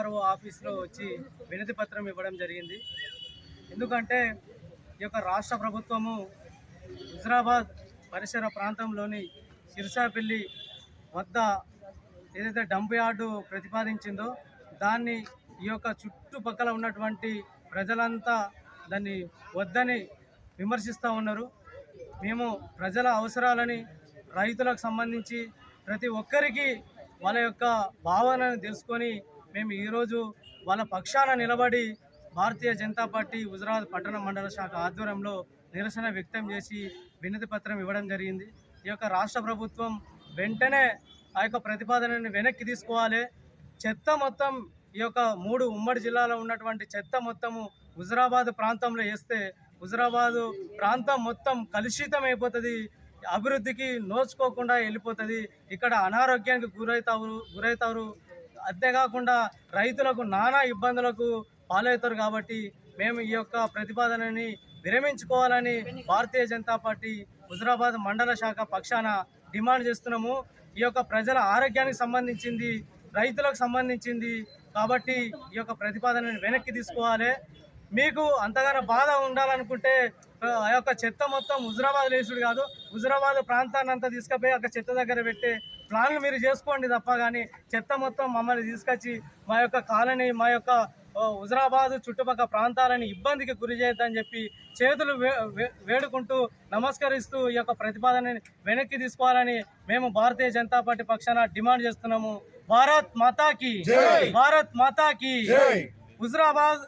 MRO ఆఫీస్లో వచ్చి వినతి పత్రం ఇవ్వడం జరిగింది. ఎందుకంటే ఈ యొక్క రాష్ట్ర ప్రభుత్వము హుజరాబాద్ పరిసర ప్రాంతంలోని సిరిసాపల్లి వద్ద ఏదైతే డంప్ యార్డు ప్రతిపాదించిందో దాన్ని ఈ యొక్క చుట్టుపక్కల ఉన్నటువంటి ప్రజలంతా దాన్ని వద్దని విమర్శిస్తూ ఉన్నారు. మేము ప్రజల అవసరాలని, రైతులకు సంబంధించి ప్రతి ఒక్కరికి వాళ్ళ యొక్క భావనను తెలుసుకొని మేము ఈరోజు వాళ్ళ పక్షాన నిలబడి భారతీయ జనతా పార్టీ హుజరాబాద్ పట్టణ మండల శాఖ ఆధ్వర్యంలో నిరసన వ్యక్తం చేసి వినతి పత్రం ఇవ్వడం జరిగింది. ఈ యొక్క రాష్ట్ర ప్రభుత్వం వెంటనే ఆ యొక్క ప్రతిపాదనని వెనక్కి తీసుకోవాలి. చెత్త మొత్తం ఈ యొక్క 3 ఉమ్మడి జిల్లాలో ఉన్నటువంటి చెత్త మొత్తము హుజరాబాద్ ప్రాంతంలో వేస్తే హుజరాబాదు ప్రాంతం మొత్తం కలుషితం అయిపోతుంది, అభివృద్ధికి నోచుకోకుండా వెళ్ళిపోతుంది. ఇక్కడ అనారోగ్యానికి గురవుతారు. అంతేకాకుండా రైతులకు నానా ఇబ్బందులకు పాలవుతారు. కాబట్టి మేము ఈ యొక్క ప్రతిపాదనని విరమించుకోవాలని భారతీయ జనతా పార్టీ హుజరాబాద్ మండల శాఖ పక్షాన డిమాండ్ చేస్తున్నాము. ఈ యొక్క ప్రజల ఆరోగ్యానికి సంబంధించింది, రైతులకు సంబంధించింది. కాబట్టి ఈ యొక్క ప్రతిపాదనని వెనక్కి తీసుకోవాలి. మీకు అంతగానో బాధ ఉండాలనుకుంటే ఆ యొక్క చెత్త మొత్తం హుజరాబాద్ లేసుడు కాదు, హుజరాబాద్ ప్రాంతాన్ని అంతా తీసుకుపోయి ఒక చెత్త దగ్గర పెట్టే ప్లాన్లు మీరు చేసుకోండి తప్ప కానీ చెత్త మొత్తం మమ్మల్ని తీసుకొచ్చి మా యొక్క కాలనీ, మా యొక్క హుజరాబాద్ చుట్టుపక్కల ప్రాంతాలని ఇబ్బందికి గురి చేయొద్దని చెప్పి చేతులు వేడుకుంటూ నమస్కరిస్తూ ఈ యొక్క ప్రతిపాదనని వెనక్కి తీసుకోవాలని మేము భారతీయ జనతా పార్టీ పక్షాన డిమాండ్ చేస్తున్నాము. భారత్ మాతాకి, భారత్ మాతాకి. హుజరాబాద్